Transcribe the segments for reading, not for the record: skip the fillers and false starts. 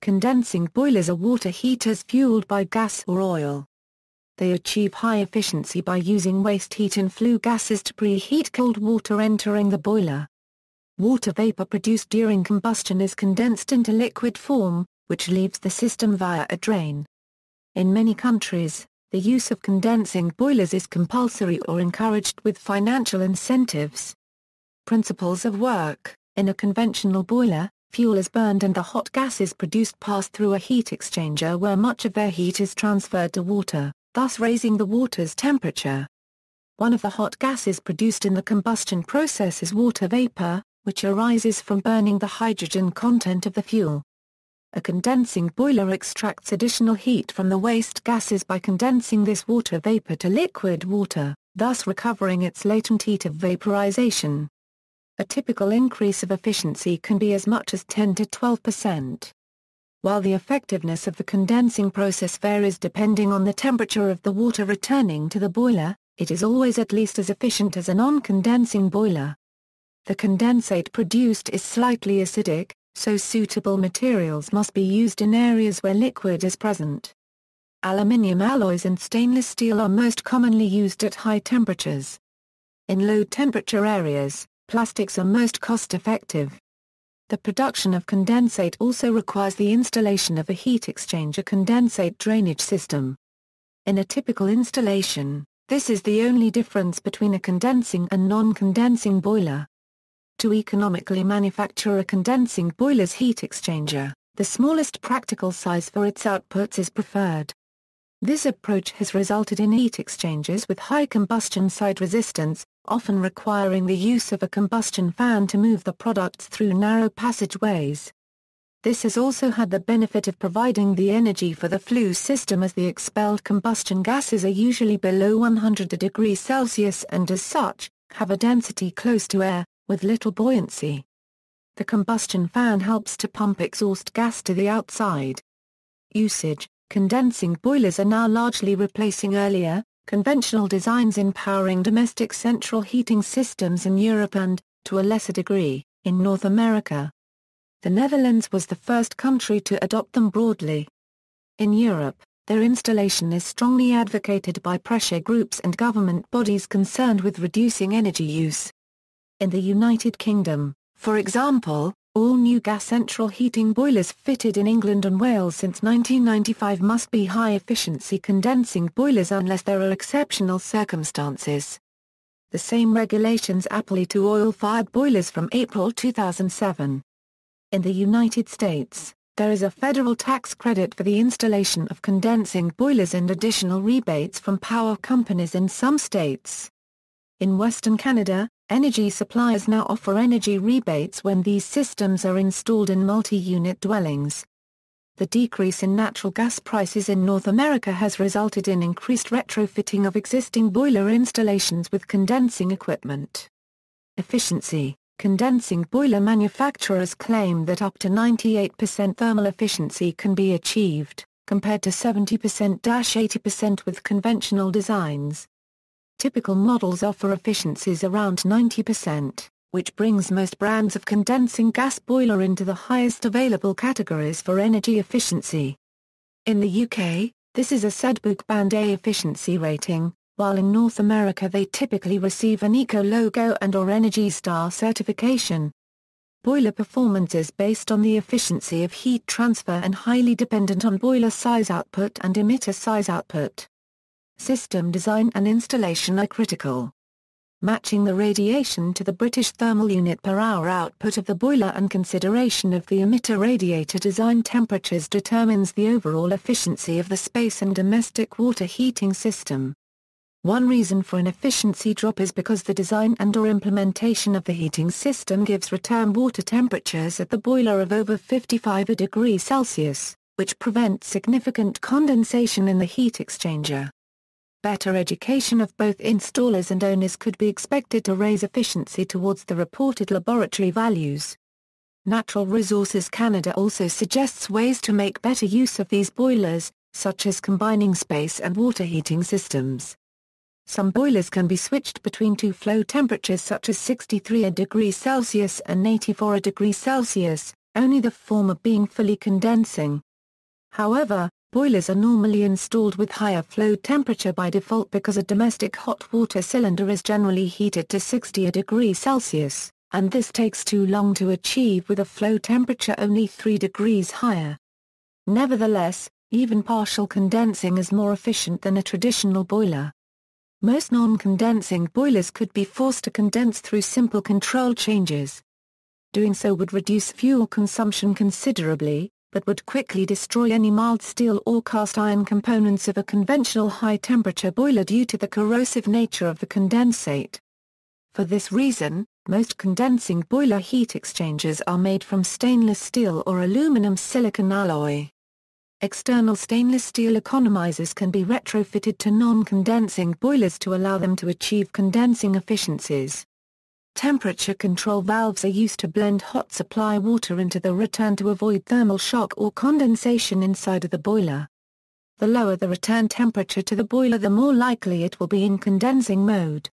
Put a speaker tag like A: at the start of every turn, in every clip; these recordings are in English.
A: Condensing boilers are water heaters fueled by gas or oil. They achieve high efficiency by using waste heat and flue gases to preheat cold water entering the boiler. Water vapor produced during combustion is condensed into liquid form, which leaves the system via a drain. In many countries, the use of condensing boilers is compulsory or encouraged with financial incentives. Principles of work: in a conventional boiler, fuel is burned and the hot gases produced pass through a heat exchanger where much of their heat is transferred to water, thus raising the water's temperature. One of the hot gases produced in the combustion process is water vapor, which arises from burning the hydrogen content of the fuel. A condensing boiler extracts additional heat from the waste gases by condensing this water vapor to liquid water, thus recovering its latent heat of vaporization. A typical increase of efficiency can be as much as 10 to 12%. While the effectiveness of the condensing process varies depending on the temperature of the water returning to the boiler, it is always at least as efficient as a non-condensing boiler. The condensate produced is slightly acidic, so suitable materials must be used in areas where liquid is present. Aluminium alloys and stainless steel are most commonly used at high temperatures. In low-temperature areas, plastics are most cost-effective. The production of condensate also requires the installation of a heat exchanger condensate drainage system. In a typical installation, this is the only difference between a condensing and non-condensing boiler. To economically manufacture a condensing boiler's heat exchanger, the smallest practical size for its outputs is preferred. This approach has resulted in heat exchangers with high combustion side resistance, often requiring the use of a combustion fan to move the products through narrow passageways. This has also had the benefit of providing the energy for the flue system as the expelled combustion gases are usually below 100 degrees Celsius and as such, have a density close to air, with little buoyancy. The combustion fan helps to pump exhaust gas to the outside. Usage: condensing boilers are now largely replacing earlier, conventional designs in powering domestic central heating systems in Europe and, to a lesser degree, in North America. The Netherlands was the first country to adopt them broadly. In Europe, their installation is strongly advocated by pressure groups and government bodies concerned with reducing energy use. In the United Kingdom, for example, all new gas central heating boilers fitted in England and Wales since 1995 must be high-efficiency condensing boilers unless there are exceptional circumstances. The same regulations apply to oil-fired boilers from April 2007. In the United States, there is a federal tax credit for the installation of condensing boilers and additional rebates from power companies in some states. In Western Canada, energy suppliers now offer energy rebates when these systems are installed in multi-unit dwellings. The decrease in natural gas prices in North America has resulted in increased retrofitting of existing boiler installations with condensing equipment. Efficiency: condensing boiler manufacturers claim that up to 98% thermal efficiency can be achieved, compared to 70%-80% with conventional designs. Typical models offer efficiencies around 90%, which brings most brands of condensing gas boiler into the highest available categories for energy efficiency. In the UK, this is a SEDBOOK Band A efficiency rating, while in North America they typically receive an Eco Logo and/or Energy Star certification. Boiler performance is based on the efficiency of heat transfer and highly dependent on boiler size output and emitter size output. System design and installation are critical. Matching the radiation to the British thermal unit per hour output of the boiler and consideration of the emitter radiator design temperatures determines the overall efficiency of the space and domestic water heating system. One reason for an efficiency drop is because the design and/or implementation of the heating system gives return water temperatures at the boiler of over 55 degrees Celsius, which prevents significant condensation in the heat exchanger. Better education of both installers and owners could be expected to raise efficiency towards the reported laboratory values. Natural Resources Canada also suggests ways to make better use of these boilers, such as combining space and water heating systems. Some boilers can be switched between two flow temperatures such as 63 degrees Celsius and 84 degrees Celsius, only the former being fully condensing. However, boilers are normally installed with higher flow temperature by default because a domestic hot water cylinder is generally heated to 60 degrees Celsius, and this takes too long to achieve with a flow temperature only 3 degrees higher. Nevertheless, even partial condensing is more efficient than a traditional boiler. Most non-condensing boilers could be forced to condense through simple control changes. Doing so would reduce fuel consumption considerably, but would quickly destroy any mild steel or cast iron components of a conventional high-temperature boiler due to the corrosive nature of the condensate. For this reason, most condensing boiler heat exchangers are made from stainless steel or aluminum silicon alloy. External stainless steel economizers can be retrofitted to non-condensing boilers to allow them to achieve condensing efficiencies. Temperature control valves are used to blend hot supply water into the return to avoid thermal shock or condensation inside of the boiler. The lower the return temperature to the boiler, the more likely it will be in condensing mode.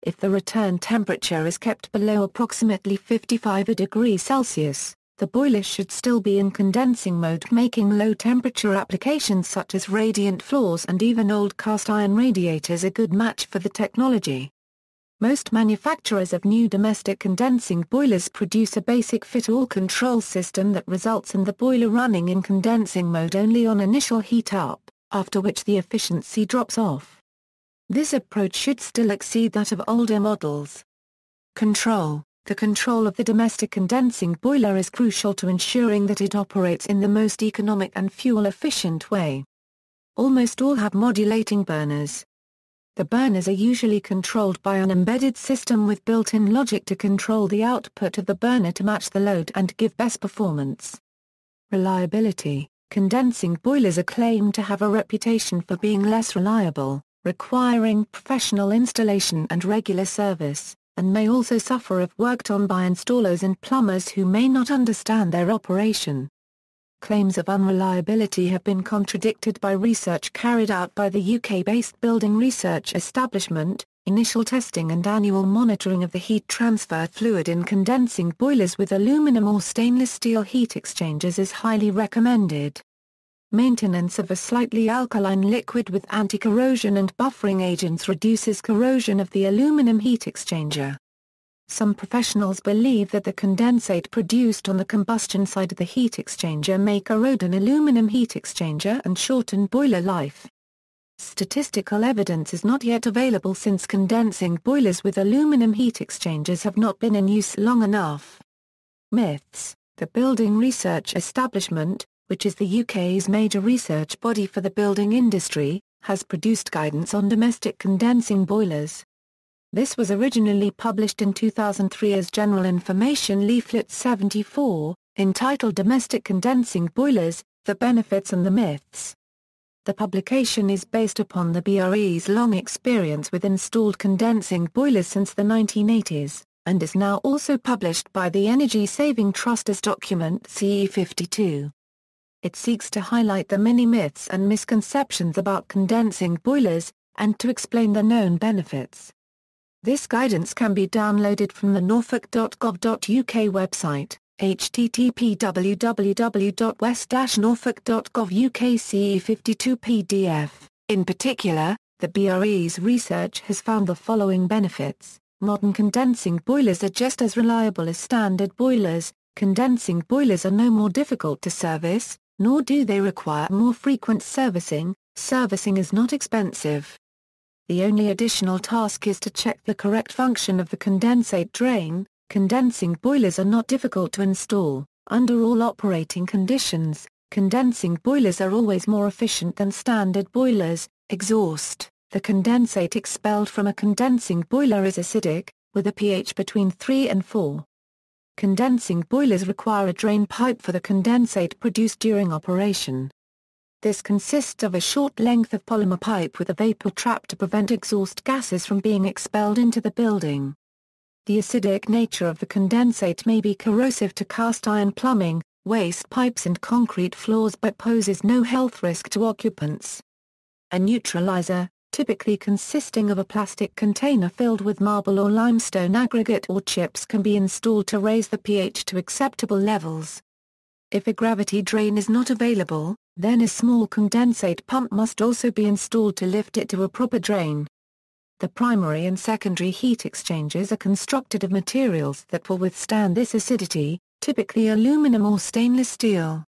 A: If the return temperature is kept below approximately 55 degrees Celsius, the boiler should still be in condensing mode, making low-temperature applications such as radiant floors and even old cast-iron radiators a good match for the technology. Most manufacturers of new domestic condensing boilers produce a basic fit-all control system that results in the boiler running in condensing mode only on initial heat-up, after which the efficiency drops off. This approach should still exceed that of older models. Control. The control of the domestic condensing boiler is crucial to ensuring that it operates in the most economic and fuel-efficient way. Almost all have modulating burners. The burners are usually controlled by an embedded system with built-in logic to control the output of the burner to match the load and give best performance. Reliability. Condensing boilers are claimed to have a reputation for being less reliable, requiring professional installation and regular service, and may also suffer if worked on by installers and plumbers who may not understand their operation. Claims of unreliability have been contradicted by research carried out by the UK-based Building Research Establishment. Initial testing and annual monitoring of the heat transfer fluid in condensing boilers with aluminum or stainless steel heat exchangers is highly recommended. Maintenance of a slightly alkaline liquid with anti-corrosion and buffering agents reduces corrosion of the aluminum heat exchanger. Some professionals believe that the condensate produced on the combustion side of the heat exchanger may corrode an aluminum heat exchanger and shorten boiler life. Statistical evidence is not yet available since condensing boilers with aluminum heat exchangers have not been in use long enough. Myths. The Building Research Establishment, which is the UK's major research body for the building industry, has produced guidance on domestic condensing boilers. This was originally published in 2003 as General Information Leaflet 74, entitled Domestic Condensing Boilers, The Benefits and the Myths. The publication is based upon the BRE's long experience with installed condensing boilers since the 1980s, and is now also published by the Energy Saving Trust as document CE52. It seeks to highlight the many myths and misconceptions about condensing boilers, and to explain the known benefits. This guidance can be downloaded from the norfolk.gov.uk website, http://www.west-norfolk.gov UK CE52 PDF. In particular, the BRE's research has found the following benefits. Modern condensing boilers are just as reliable as standard boilers. Condensing boilers are no more difficult to service, nor do they require more frequent servicing. Servicing is not expensive. The only additional task is to check the correct function of the condensate drain. Condensing boilers are not difficult to install. Under all operating conditions, condensing boilers are always more efficient than standard boilers. Exhaust. The condensate expelled from a condensing boiler is acidic, with a pH between 3 and 4. Condensing boilers require a drain pipe for the condensate produced during operation. This consists of a short length of polymer pipe with a vapor trap to prevent exhaust gases from being expelled into the building. The acidic nature of the condensate may be corrosive to cast iron plumbing, waste pipes and concrete floors but poses no health risk to occupants. A neutralizer, typically consisting of a plastic container filled with marble or limestone aggregate or chips, can be installed to raise the pH to acceptable levels, If a gravity drain is not available, then a small condensate pump must also be installed to lift it to a proper drain. The primary and secondary heat exchangers are constructed of materials that will withstand this acidity, typically aluminum or stainless steel.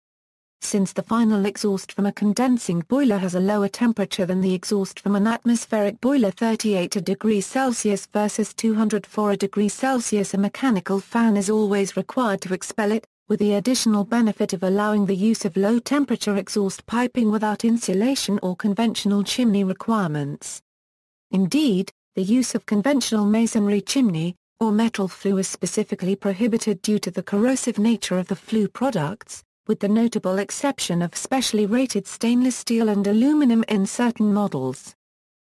A: Since the final exhaust from a condensing boiler has a lower temperature than the exhaust from an atmospheric boiler, 38 degrees Celsius versus 204 degrees Celsius, a mechanical fan is always required to expel it, with the additional benefit of allowing the use of low-temperature exhaust piping without insulation or conventional chimney requirements. Indeed, the use of conventional masonry chimney, or metal flue, is specifically prohibited due to the corrosive nature of the flue products, with the notable exception of specially rated stainless steel and aluminum in certain models.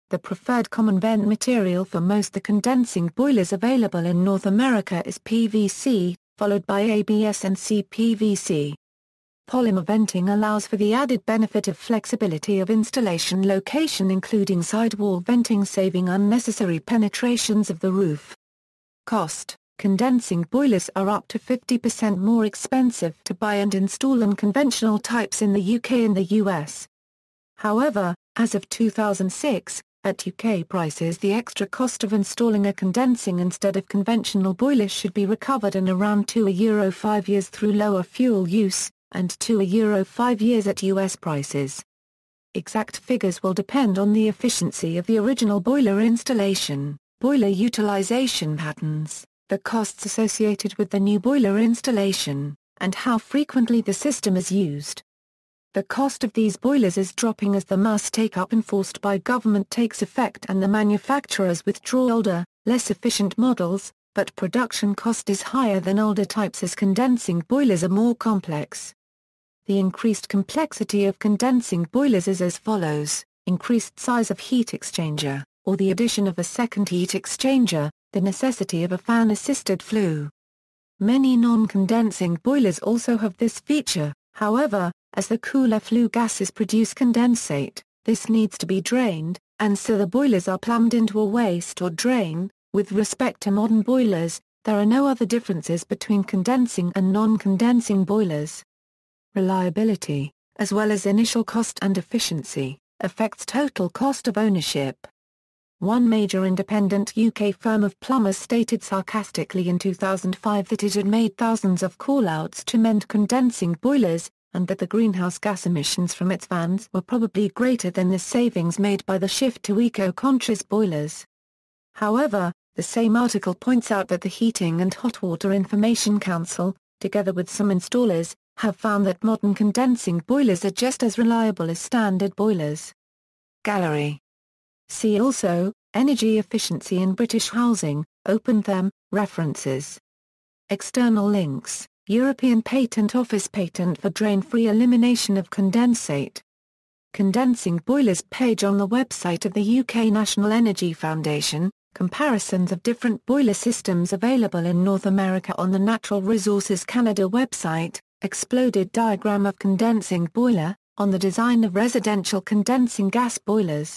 A: The preferred common vent material for most the condensing boilers available in North America is PVC, followed by ABS and CPVC. Polymer venting allows for the added benefit of flexibility of installation location, including sidewall venting, saving unnecessary penetrations of the roof. Cost: condensing boilers are up to 50% more expensive to buy and install than conventional types in the UK and the US. However, as of 2006, at UK prices, the extra cost of installing a condensing instead of conventional boilers should be recovered in around €2 5 years through lower fuel use, and €2 5 years at US prices. Exact figures will depend on the efficiency of the original boiler installation, boiler utilization patterns, the costs associated with the new boiler installation, and how frequently the system is used. The cost of these boilers is dropping as the mass take-up enforced by government takes effect and the manufacturers withdraw older, less efficient models, but production cost is higher than older types as condensing boilers are more complex. The increased complexity of condensing boilers is as follows: increased size of heat exchanger, or the addition of a second heat exchanger, the necessity of a fan-assisted flue. Many non-condensing boilers also have this feature, however, as the cooler flue gases produce condensate, this needs to be drained, and so the boilers are plumbed into a waste or drain. With respect to modern boilers, there are no other differences between condensing and non-condensing boilers. Reliability, as well as initial cost and efficiency, affects total cost of ownership. One major independent UK firm of plumbers stated sarcastically in 2005 that it had made thousands of call-outs to mend condensing boilers, and that the greenhouse gas emissions from its fans were probably greater than the savings made by the shift to eco-conscious boilers. However, the same article points out that the Heating and Hot Water Information Council, together with some installers, have found that modern condensing boilers are just as reliable as standard boilers. Gallery. See also, Energy efficiency in British housing, OpenTherm, references. External links, European Patent Office patent for drain-free elimination of condensate. Condensing boilers page on the website of the UK National Energy Foundation, comparisons of different boiler systems available in North America on the Natural Resources Canada website, exploded diagram of condensing boiler, on the design of residential condensing gas boilers.